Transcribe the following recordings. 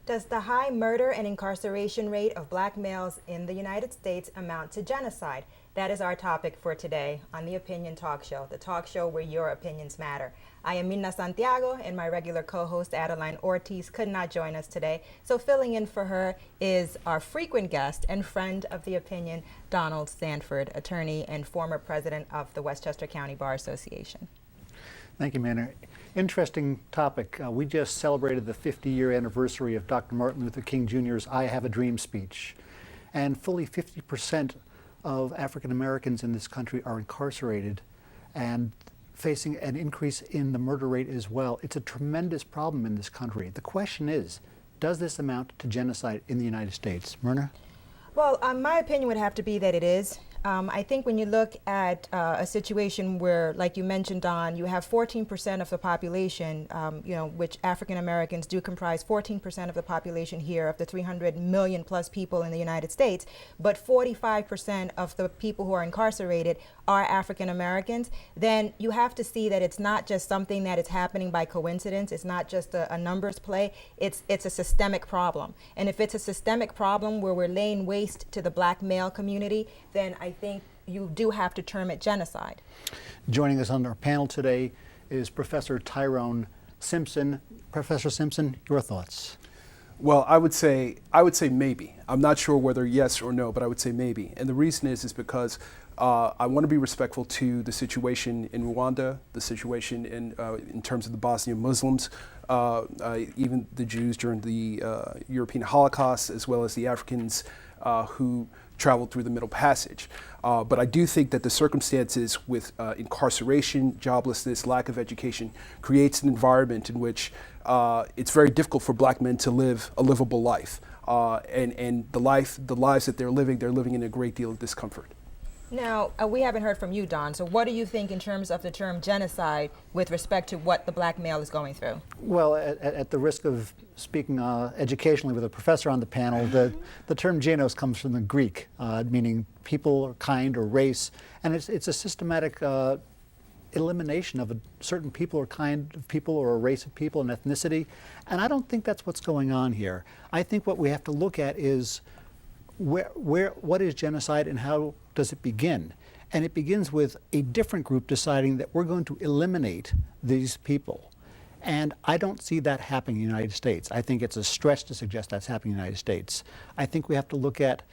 Does the high murder and incarceration rate of black males in the United States amount to genocide? That is our topic for today on the Opinion Talk Show, the talk show where your opinions matter. I am Mirna Santiago, and my regular co-host Adeline Ortiz could not join us today. So filling in for her is our frequent guest and friend of the opinion, Donald Sandford, attorney and former president of the Westchester County Bar Association. Thank you, Mirna. Interesting topic. We just celebrated the 50-year anniversary of Dr. Martin Luther King Jr.'s I Have a Dream speech. And fully 50% of African Americans in this country are incarcerated and facing an increase in the murder rate as well. It's a tremendous problem in this country. The question is, does this amount to genocide in the United States? Mirna? Well, my opinion would have to be that it is. I think when you look at a situation where, like you mentioned, Don, you have 14% of the population, which African Americans do comprise 14% of the population here of the 300 million plus people in the United States, but 45% of the people who are incarcerated are African Americans, then you have to see that it's not just something that is happening by coincidence. It's not just a numbers play. It's a systemic problem. And if it's a systemic problem where we're laying waste to the black male community, then I think you do have to term it genocide. Joining us on our panel today is Professor Tyrone Simpson. Professor Simpson, your thoughts? Well, I would say maybe. I'm not sure whether yes or no, but I would say maybe. And the reason is because I want to be respectful to the situation in Rwanda, the situation in terms of the Bosnian Muslims, even the Jews during the European Holocaust, as well as the Africans who traveled through the Middle Passage. But I do think that the circumstances with incarceration, joblessness, lack of education creates an environment in which it's very difficult for black men to live a livable life. And the lives that they're living in a great deal of discomfort. Now, we haven't heard from you, Don, so what do you think in terms of the term genocide with respect to what the black male is going through? Well, at the risk of speaking educationally with a professor on the panel, the term genos comes from the Greek, meaning people or kind or race, and it's a systematic elimination of a certain people or kind of people or a race of people, an ethnicity, and I don't think that's what's going on here. I think what we have to look at is what is genocide and how does it begin? And it begins with a different group deciding that we're going to eliminate these people. And I don't see that happening in the United States. I think it's a stretch to suggest that's happening in the United States. I think we have to look at,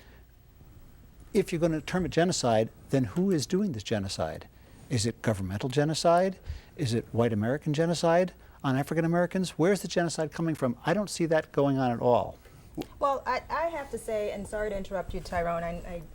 if you're going to term it genocide, then who is doing this genocide? Is it governmental genocide? Is it white American genocide on African Americans? Where's the genocide coming from? I don't see that going on at all. Well, I have to say, and sorry to interrupt you, Tyrone,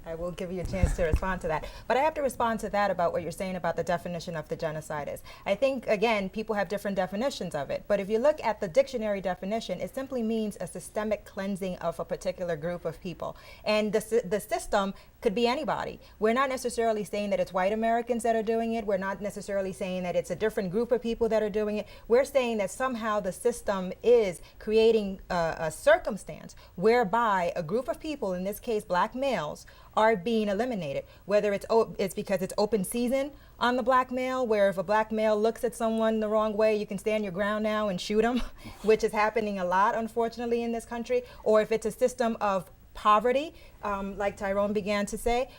I will give you a chance to respond to that, but I have to respond to that about what you're saying about the definition of the genocide is. I think, again, people have different definitions of it, but if you look at the dictionary definition, it simply means a systemic cleansing of a particular group of people. And the system could be anybody. We're not necessarily saying that it's white Americans that are doing it. We're not necessarily saying that it's a different group of people that are doing it. We're saying that somehow the system is creating a circumstance whereby a group of people, in this case black males, are being eliminated. Whether it's because it's open season on the black male, where if a black male looks at someone the wrong way, you can stand your ground now and shoot them, which is happening a lot, unfortunately, in this country, or if it's a system of poverty, like Tyrone began to say.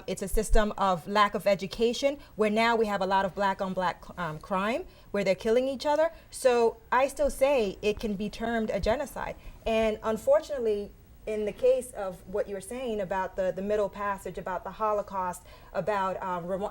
It's a system of lack of education, where now we have a lot of black on black crime, where they're killing each other. So I still say it can be termed a genocide. And unfortunately, in the case of what you're saying about the Middle Passage, about the Holocaust, about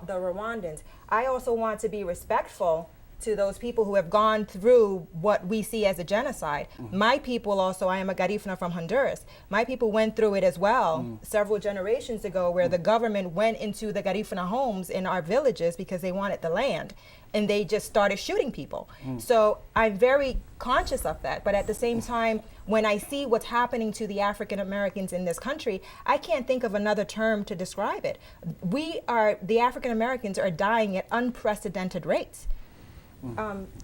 the Rwandans, I also want to be respectful to those people who have gone through what we see as a genocide. Mm-hmm. My people also, I am a Garifuna from Honduras. My people went through it as well several generations ago, where the government went into the Garifuna homes in our villages because they wanted the land, and they just started shooting people. So I'm very conscious of that, but at the same time, when I see what's happening to the African Americans in this country, I can't think of another term to describe it. The African Americans are dying at unprecedented rates.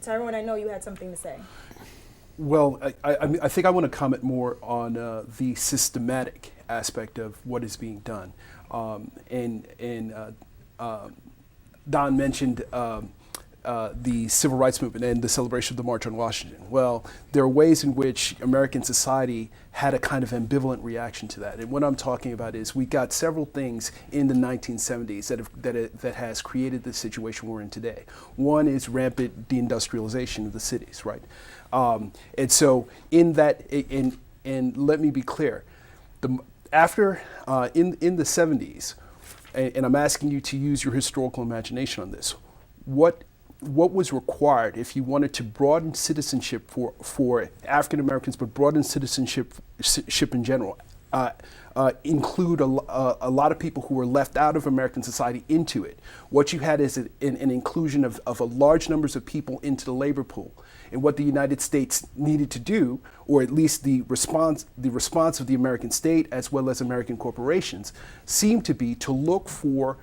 Tyrone, I know you had something to say. Well, I think I want to comment more on the systematic aspect of what is being done. Don mentioned the civil rights movement and the celebration of the March on Washington? Well, there are ways in which American society had a kind of ambivalent reaction to that. And what I'm talking about is we got several things in the 1970s that has created the situation we're in today. One is rampant deindustrialization of the cities, right? And so in that, and let me be clear, in the 70s, and I'm asking you to use your historical imagination on this, what was required if you wanted to broaden citizenship for African Americans, but broaden citizenship in general, include a lot of people who were left out of American society into it? What you had is an inclusion of a large numbers of people into the labor pool. And what the United States needed to do, or at least the response of the American state as well as American corporations, seemed to be to look for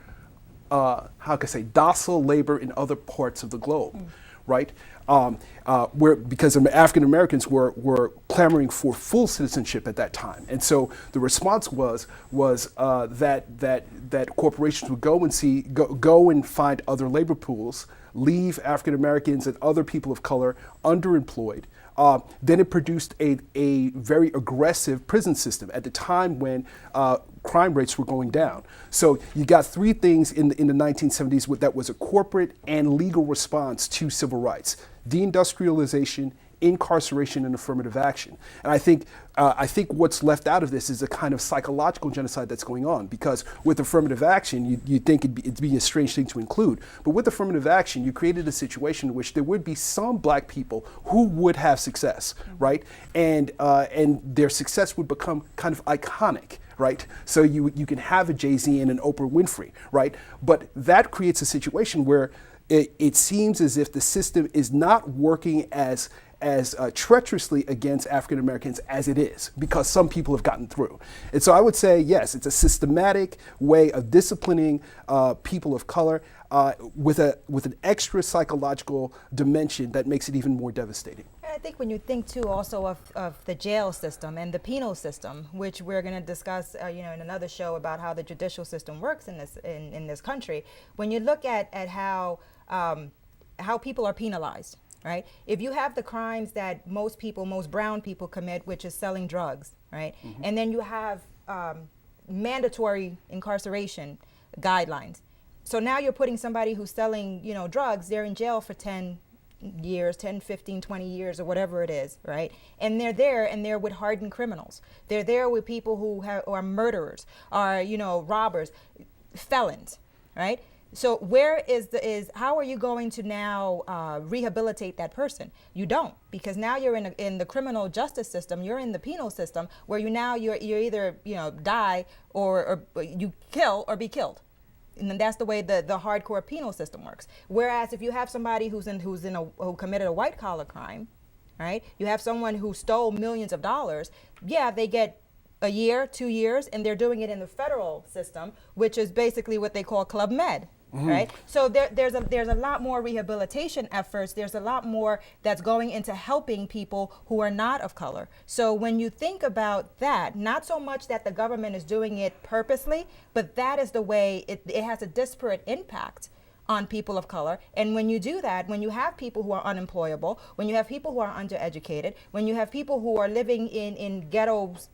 docile labor in other parts of the globe, right? Because African Americans were clamoring for full citizenship at that time, and so the response was that corporations would go and find other labor pools, leave African Americans and other people of color underemployed. Then it produced a very aggressive prison system at the time when crime rates were going down. So you got three things in the 1970s that was a corporate and legal response to civil rights: deindustrialization, incarceration, and affirmative action. And I think what's left out of this is a kind of psychological genocide that's going on, because with affirmative action, you'd think it'd be a strange thing to include. But with affirmative action, you created a situation in which there would be some black people who would have success, right? And their success would become kind of iconic, right? So you can have a Jay-Z and an Oprah Winfrey, right? But that creates a situation where it seems as if the system is not working as treacherously against African Americans as it is, because some people have gotten through. And so I would say, yes, it's a systematic way of disciplining people of color with an extra psychological dimension that makes it even more devastating. I think when you think too also of the jail system and the penal system, which we're going to discuss in another show about how the judicial system works in this country, when you look at how people are penalized, right? If you have the crimes that most brown people commit, which is selling drugs, right? Mm-hmm. And then you have mandatory incarceration guidelines. So now you're putting somebody who's selling, drugs, they're in jail for 10 years, 10, 15, 20 years, or whatever it is, right? And they're there, and they're with hardened criminals. They're there with people who are murderers, are, robbers, felons, right? So how are you going to now rehabilitate that person? You don't, because now you're in the criminal justice system, you're in the penal system, where you're either die or you kill or be killed. And then that's the way the hardcore penal system works. Whereas if you have somebody who committed a white collar crime, right? You have someone who stole millions of dollars. Yeah, they get a year, 2 years, and they're doing it in the federal system, which is basically what they call Club Med. Mm-hmm. Right? So there's a lot more rehabilitation efforts. There's a lot more that's going into helping people who are not of color. So when you think about that, not so much that the government is doing it purposely, but that is the way it has a disparate impact on people of color. And when you do that, when you have people who are unemployable, when you have people who are undereducated, when you have people who are living in ghettos,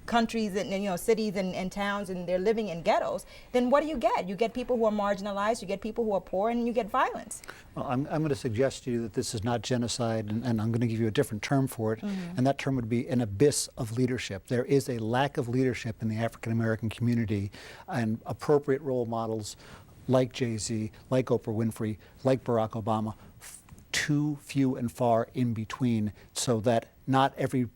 countries and cities and towns, and they're living in ghettos, then what do? You get people who are marginalized, you get people who are poor, and you get violence. Well, I'm going to suggest to you that this is not genocide, and I'm going to give you a different term for it, mm-hmm. and that term would be an abyss of leadership. There is a lack of leadership in the African American community, and appropriate role models like Jay-Z, like Oprah Winfrey, like Barack Obama, too few and far in between, so that not every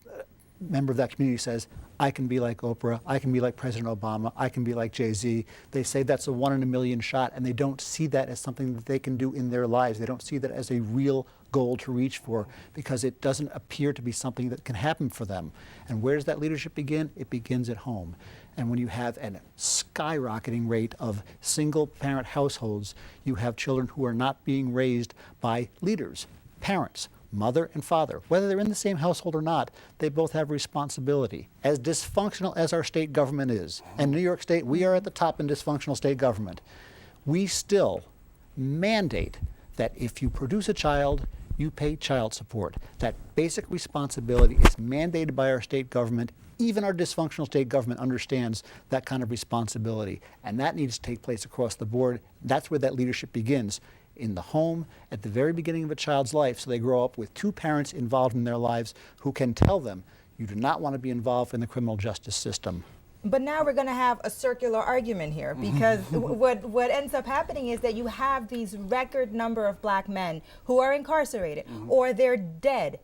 member of that community says, I can be like Oprah, I can be like President Obama, I can be like Jay-Z. They say that's a 1 in a million shot, and they don't see that as something that they can do in their lives. They don't see that as a real goal to reach for, because it doesn't appear to be something that can happen for them. And where does that leadership begin? It begins at home. And when you have a skyrocketing rate of single-parent households, you have children who are not being raised by leaders, parents, mother and father. Whether they're in the same household or not, they both have responsibility. As dysfunctional as our state government is, and New York State, we are at the top in dysfunctional state government, we still mandate that if you produce a child, you pay child support. That basic responsibility is mandated by our state government. Even our dysfunctional state government understands that kind of responsibility, and that needs to take place across the board. That's where that leadership begins, in the home, at the very beginning of a child's life, so they grow up with two parents involved in their lives who can tell them, you do not want to be involved in the criminal justice system. But now we're going to have a circular argument here, because what ends up happening is that you have these record number of black men who are incarcerated or they're dead.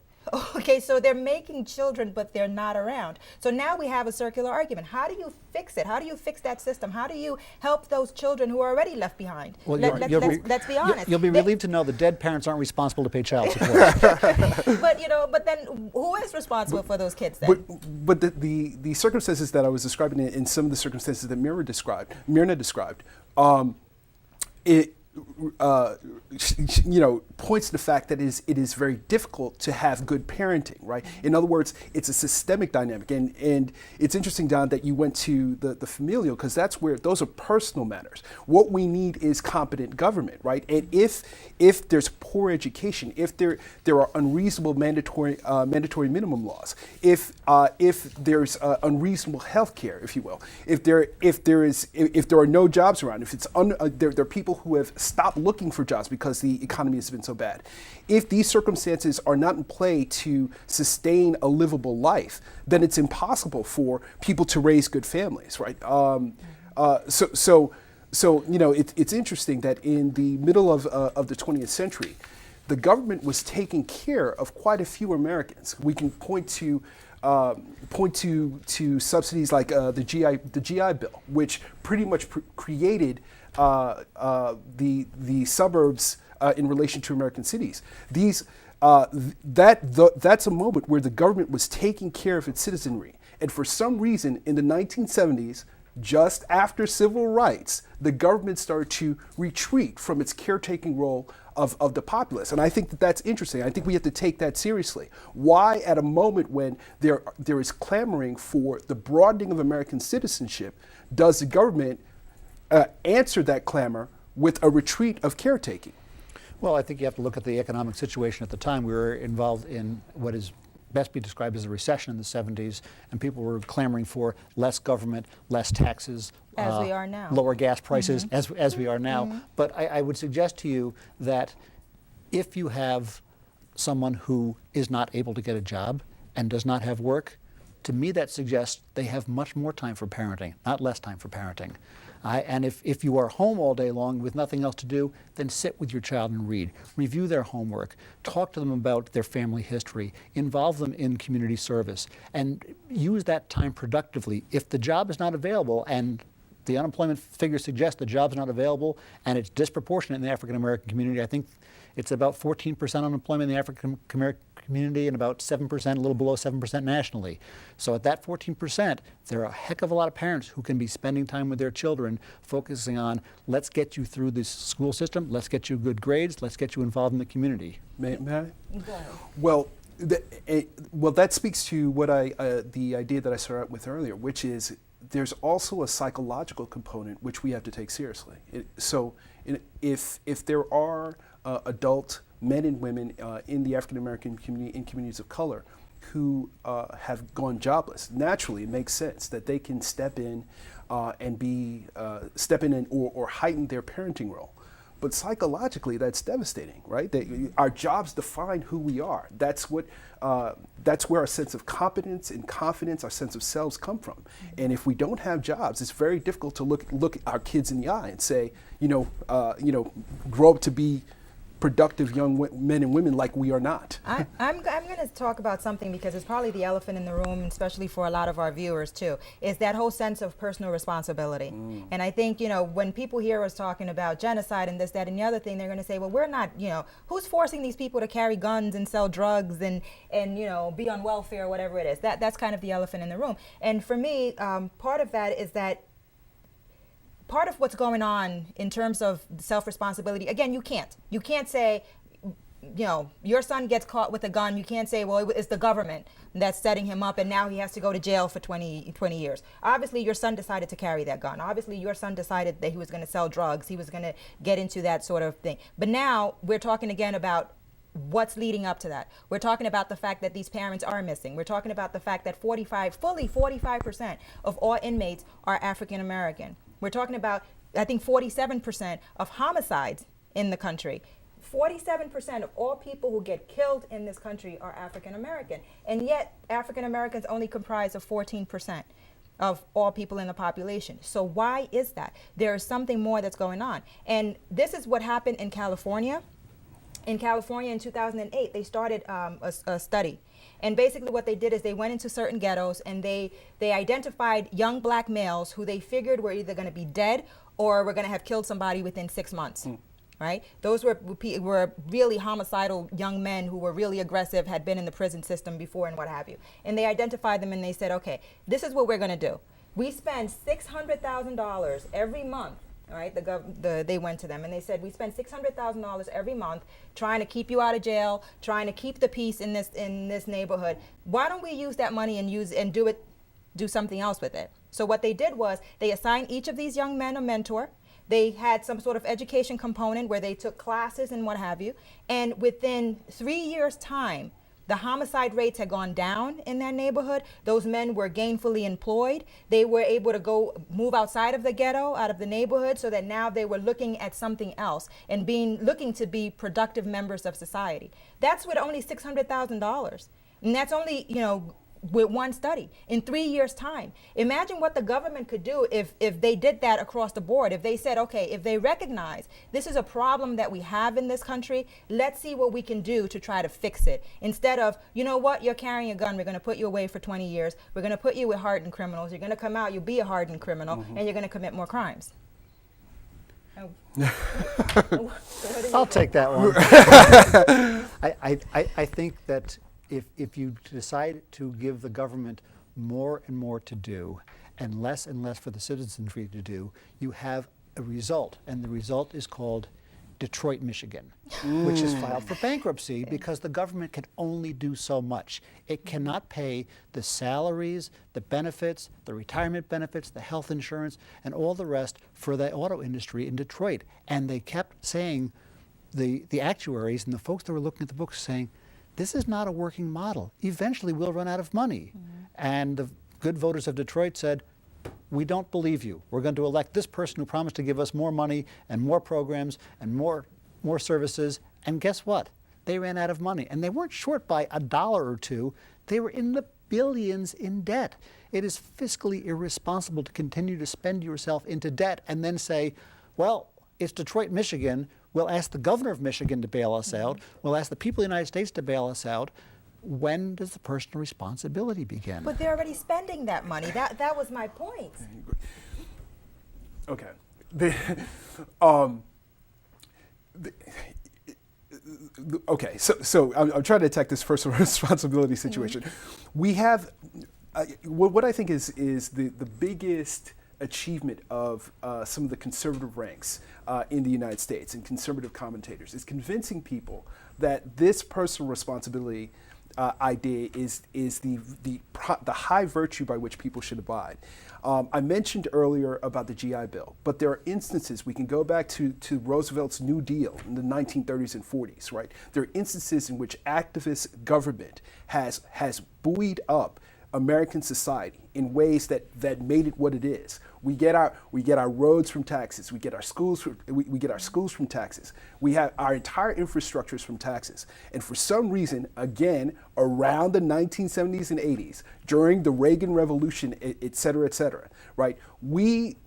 Okay, so they're making children, but they're not around. So now we have a circular argument. How do you fix it? How do you fix that system? How do you help those children who are already left behind? Well, let's be honest. You'll be relieved to know the dead parents aren't responsible to pay child support. But then who is responsible for those kids then? But the circumstances that I was describing in some of the circumstances that Mirna described, it points to the fact that it is very difficult to have good parenting, right? In other words, it's a systemic dynamic, and it's interesting, Don, that you went to the familial, because that's where those are personal matters. What we need is competent government, right? And if there's poor education, if there are unreasonable mandatory minimum laws, if there's unreasonable health care, if you will, if there are no jobs around, if there are people who have stopped looking for jobs because the economy has been so bad. If these circumstances are not in play to sustain a livable life, then it's impossible for people to raise good families, right? So it's interesting that in the middle of the 20th century, the government was taking care of quite a few Americans. We can point to subsidies like the GI Bill, which pretty much created the suburbs in relation to American cities. That's a moment where the government was taking care of its citizenry, and for some reason in the 1970s, just after civil rights, the government started to retreat from its caretaking role of the populace. And I think that's interesting. I think we have to take that seriously. Why, at a moment when there is clamoring for the broadening of American citizenship, does the government answer that clamor with a retreat of caretaking? Well, I think you have to look at the economic situation at the time. We were involved in what is best be described as a recession in the 70s, and people were clamoring for less government, less taxes, as we are now, lower gas prices, as we are now. But I would suggest to you that if you have someone who is not able to get a job and does not have work, to me that suggests they have much more time for parenting, not less time for parenting. And if you are home all day long with nothing else to do, then sit with your child and read. Review their homework. Talk to them about their family history. Involve them in community service. And use that time productively. If the job is not available, and the unemployment figures suggest the job's not available, and it's disproportionate in the African American community, I think it's about 14% unemployment in the African American community and about 7%, a little below 7% nationally. So at that 14%, there are a heck of a lot of parents who can be spending time with their children, focusing on, let's get you through this school system, let's get you good grades, let's get you involved in the community. May I? Well, that speaks to what the idea that I started out with earlier, which is there's also a psychological component which we have to take seriously. If there are adult men and women in the African American community, in communities of color, who have gone jobless, naturally it makes sense that they can step in or heighten their parenting role. But psychologically, that's devastating, right? Our jobs define who we are. That's where our sense of competence and confidence, our sense of selves come from. And if we don't have jobs, it's very difficult to look our kids in the eye and say, grow up to be productive young men and women like we are not. I'm going to talk about something because it's probably the elephant in the room, especially for a lot of our viewers too, is that whole sense of personal responsibility. And I think, when people hear us talking about genocide and this, that, and the other thing, they're going to say, well, we're not, who's forcing these people to carry guns and sell drugs and be on welfare or whatever it is. That's kind of the elephant in the room. And for me, part of that is that part of what's going on in terms of self-responsibility, again, you can't say your son gets caught with a gun, you can't say, well, it's the government that's setting him up and now he has to go to jail for 20 years. Obviously, your son decided to carry that gun. Obviously, your son decided that he was going to sell drugs. He was going to get into that sort of thing. But now we're talking again about what's leading up to that. We're talking about the fact that these parents are missing. We're talking about the fact that fully 45% of all inmates are African American. We're talking about, I think, 47% of homicides in the country. 47% of all people who get killed in this country are African American. And yet, African Americans only comprise of 14% of all people in the population. So why is that? There is something more that's going on. And this is what happened in California. In California in 2008, they started a study. And basically what they did is they went into certain ghettos and they identified young black males who they figured were either going to be dead or were going to have killed somebody within 6 months. Right? Those were really homicidal young men who were really aggressive, had been in the prison system before and what have you. And they identified them and they said, okay, this is what we're going to do. We spend $600,000 every month. All right, they went to them and they said, we spend $600,000 every month trying to keep you out of jail, trying to keep the peace in this neighborhood. Why don't we use that money and do something else with it? So what they did was they assigned each of these young men a mentor. They had some sort of education component where they took classes and what have you. And within 3 years' time, the homicide rates had gone down in that neighborhood. Those men were gainfully employed. They were able to go move outside of the ghetto, out of the neighborhood, so that now they were looking at something else and looking to be productive members of society. That's with only $600,000. And that's only, with one study in 3 years' time. Imagine what the government could do if they did that across the board. If they said, okay, if they recognize this is a problem that we have in this country, let's see what we can do to try to fix it. Instead of, you know what, you're carrying a gun, we're going to put you away for 20 years. We're going to put you with hardened criminals. You're going to come out, you'll be a hardened criminal, and you're going to commit more crimes. I'll take that one. I think that if you decide to give the government more and more to do and less for the citizenry to do, you have a result. And the result is called Detroit, Michigan, which is filed for bankruptcy because the government can only do so much. It cannot pay the salaries, the benefits, the retirement benefits, the health insurance, and all the rest for the auto industry in Detroit. And they kept saying, the actuaries and the folks that were looking at the books saying, this is not a working model. Eventually we'll run out of money. And the good voters of Detroit said, we don't believe you. We're going to elect this person who promised to give us more money and more programs and more services. And guess what? They ran out of money. And they weren't short by $1 or $2. They were in the billions in debt. It is fiscally irresponsible to continue to spend yourself into debt and then say, well, it's Detroit, Michigan. We'll ask the governor of Michigan to bail us out. We'll ask the people of the United States to bail us out. When does the personal responsibility begin? But they're already spending that money. That was my point. Okay. Okay. So I'm trying to attack this personal responsibility situation. We have what I think is the biggest achievement of some of the conservative ranks in the United States and conservative commentators is convincing people that this personal responsibility idea is the high virtue by which people should abide. I mentioned earlier about the GI Bill, but there are instances, we can go back to Roosevelt's New Deal in the 1930s and 40s, right? There are instances in which activist government has buoyed up American society in ways that made it what it is. We get our roads from taxes. We get our schools from taxes. We have our entire infrastructures from taxes. And for some reason, again, around the 1970s and 80s, during the Reagan Revolution, et cetera, right? We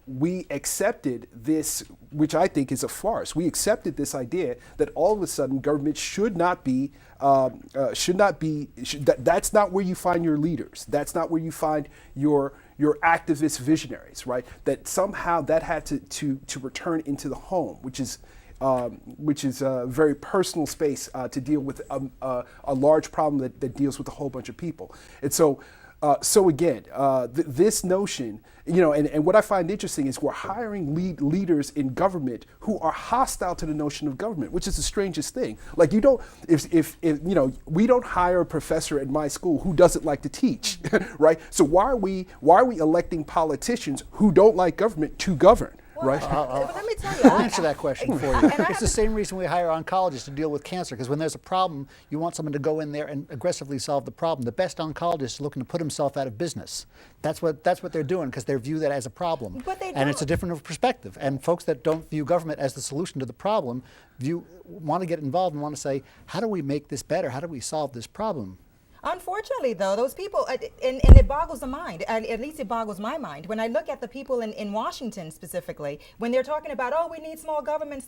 accepted this, which I think is a farce. We accepted this idea that all of a sudden government should not be. That's not where you find your leaders. That's not where you find your activist visionaries, right? That somehow that had to return into the home, which is a very personal space to deal with a large problem that deals with a whole bunch of people. And so So again, this notion, and what I find interesting is we're hiring leaders in government who are hostile to the notion of government, which is the strangest thing. Like you don't, if we don't hire a professor at my school who doesn't like to teach, right? So why are we electing politicians who don't like government to govern? Well, right? let me tell you. I'll answer that question for you. It's the same reason we hire oncologists to deal with cancer, because when there's a problem, you want someone to go in there and aggressively solve the problem. The best oncologist is looking to put himself out of business. That's what they're doing, because they view that as a problem. But they and it's a don't. different perspective. And folks that don't view government as the solution to the problem want to get involved and want to say, how do we make this better? How do we solve this problem? Unfortunately, though, those people, and it boggles the mind, at least it boggles my mind, when I look at the people in Washington specifically, when they're talking about, oh, we need small government,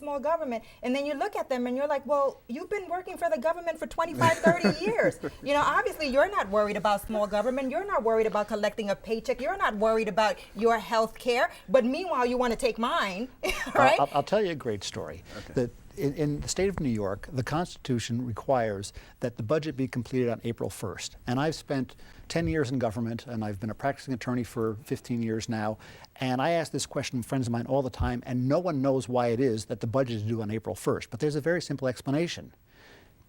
and then you look at them and you're like, well, you've been working for the government for 25, 30 years. Obviously you're not worried about small government, you're not worried about collecting a paycheck, you're not worried about your health care, but meanwhile you want to take mine, right? I'll tell you a great story. Okay. In the state of New York, the Constitution requires that the budget be completed on April 1st. And I've spent 10 years in government, and I've been a practicing attorney for 15 years now. And I ask this question to friends of mine all the time, and no one knows why it is that the budget is due on April 1st. But there's a very simple explanation.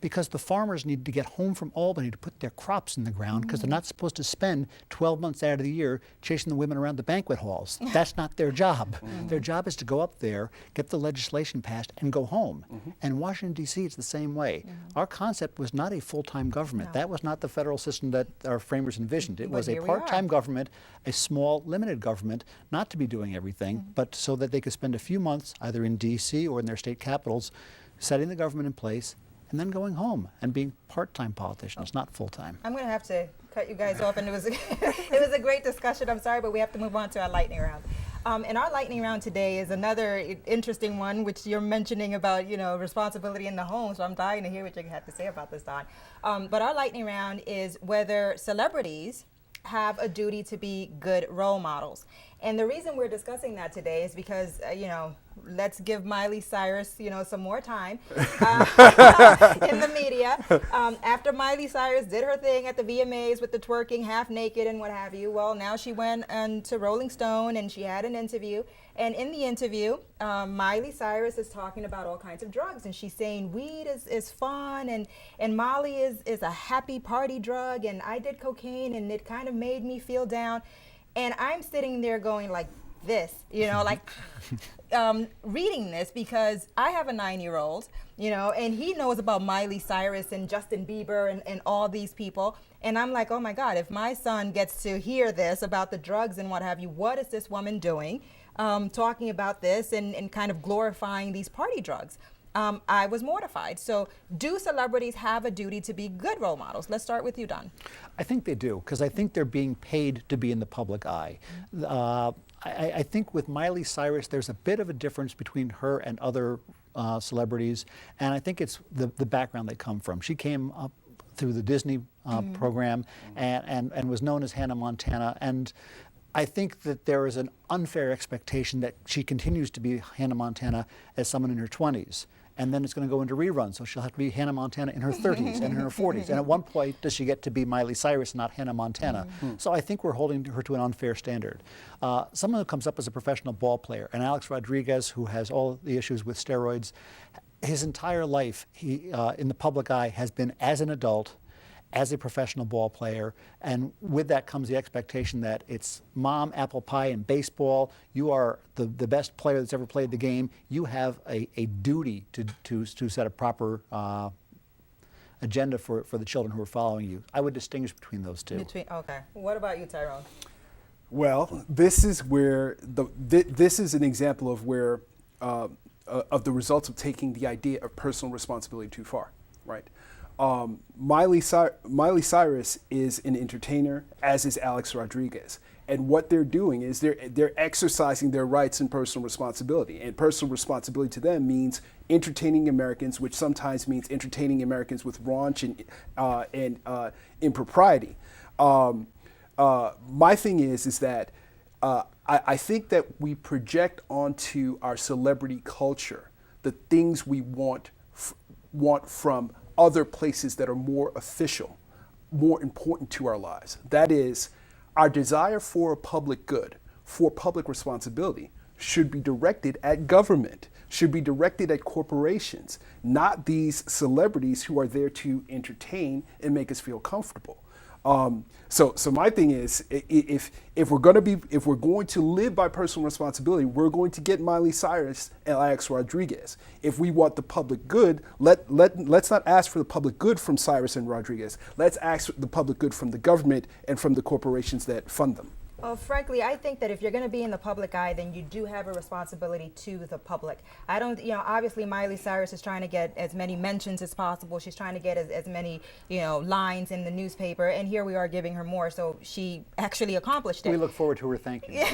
Because the farmers need to get home from Albany to put their crops in the ground, because they're not supposed to spend 12 months out of the year chasing the women around the banquet halls. That's not their job. Their job is to go up there, get the legislation passed, and go home. And in Washington, D.C., it's the same way. Our concept was not a full-time government. No. That was not the federal system that our framers envisioned. It But was a here we part-time are. government, a small, limited government, not to be doing everything, but so that they could spend a few months, either in D.C. or in their state capitals, setting the government in place, and then going home and being part-time politicians, not full-time. I'm going to have to cut you guys off, and it was it was a great discussion. I'm sorry, but we have to move on to our lightning round. And our lightning round today is another interesting one, which you're mentioning about responsibility in the home. So I'm dying to hear what you have to say about this, Don. But our lightning round is whether celebrities have a duty to be good role models. And the reason we're discussing that today is because, let's give Miley Cyrus, some more time in the media. After Miley Cyrus did her thing at the VMAs with the twerking, half naked and what have you, well, now she went to Rolling Stone and she had an interview. And in the interview, Miley Cyrus is talking about all kinds of drugs, and she's saying weed is fun, and Molly is a happy party drug, and I did cocaine and it kind of made me feel down. And I'm sitting there going like this, reading this, because I have a 9-year-old, and he knows about Miley Cyrus and Justin Bieber and all these people. And I'm like, oh my God, if my son gets to hear this about the drugs and what have you, what is this woman doing? Talking about this and kind of glorifying these party drugs. I was mortified. So do celebrities have a duty to be good role models? Let's start with you, Don. I think they do, because I think they're being paid to be in the public eye. I think with Miley Cyrus, there's a bit of a difference between her and other celebrities, and I think it's the background they come from. She came up through the Disney program and was known as Hannah Montana, and I think that there is an unfair expectation that she continues to be Hannah Montana as someone in her 20s. And then it's going to go into reruns, so she'll have to be Hannah Montana in her 30s and in her 40s. And at one point, does she get to be Miley Cyrus, not Hannah Montana? So I think we're holding her to an unfair standard. Someone who comes up as a professional ball player, and Alex Rodriguez, who has all the issues with steroids, his entire life, he in the public eye, has been as an adult, as a professional ball player, and with that comes the expectation that it's mom, apple pie, and baseball. You are the best player that's ever played the game. You have a duty to set a proper agenda for the children who are following you. I would distinguish between those two. Okay. What about you, Tyrone? Well, this is where this is an example of where of the results of taking the idea of personal responsibility too far, right? Miley Cyrus is an entertainer, as is Alex Rodriguez. And what they're doing is they're exercising their rights and personal responsibility. And personal responsibility to them means entertaining Americans, which sometimes means entertaining Americans with raunch and impropriety. My thing is that I think that we project onto our celebrity culture the things we want from other places that are more official, more important to our lives. That is, Our desire for a public good, for public responsibility, should be directed at government, should be directed at corporations, not these celebrities who are there to entertain and make us feel comfortable. So my thing is, if we're going to live by personal responsibility, we're going to get Miley Cyrus and Alex Rodriguez. If we want the public good, let's not ask for the public good from Cyrus and Rodriguez. Let's ask the public good from the government and from the corporations that fund them. Well, frankly, I think that if you're going to be in the public eye, then you do have a responsibility to the public. I don't, obviously Miley Cyrus is trying to get as many mentions as possible. She's trying to get as many, lines in the newspaper, and here we are giving her more, so she actually accomplished it. We look forward to her thanking you.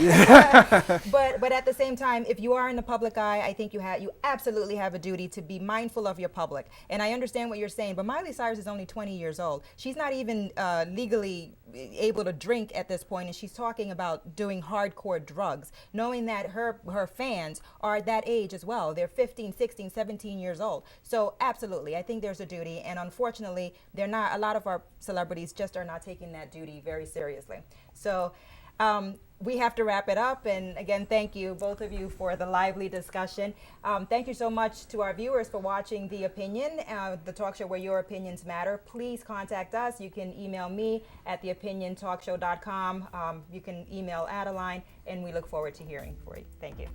But at the same time, if you are in the public eye, I think you absolutely have a duty to be mindful of your public. And I understand what you're saying, but Miley Cyrus is only 20 years old. She's not even legally able to drink at this point, and she's talking about doing hardcore drugs, knowing that her fans are that age as well. They're 15, 16, 17 years old. So absolutely, I think there's a duty, and unfortunately, a lot of our celebrities just are not taking that duty very seriously. So we have to wrap it up, and again, thank you, both of you, for the lively discussion. Thank you so much to our viewers for watching The Opinion, the talk show where your opinions matter. Please contact us. You can email me at theopiniontalkshow.com. You can email Adeline, and we look forward to hearing from you. Thank you.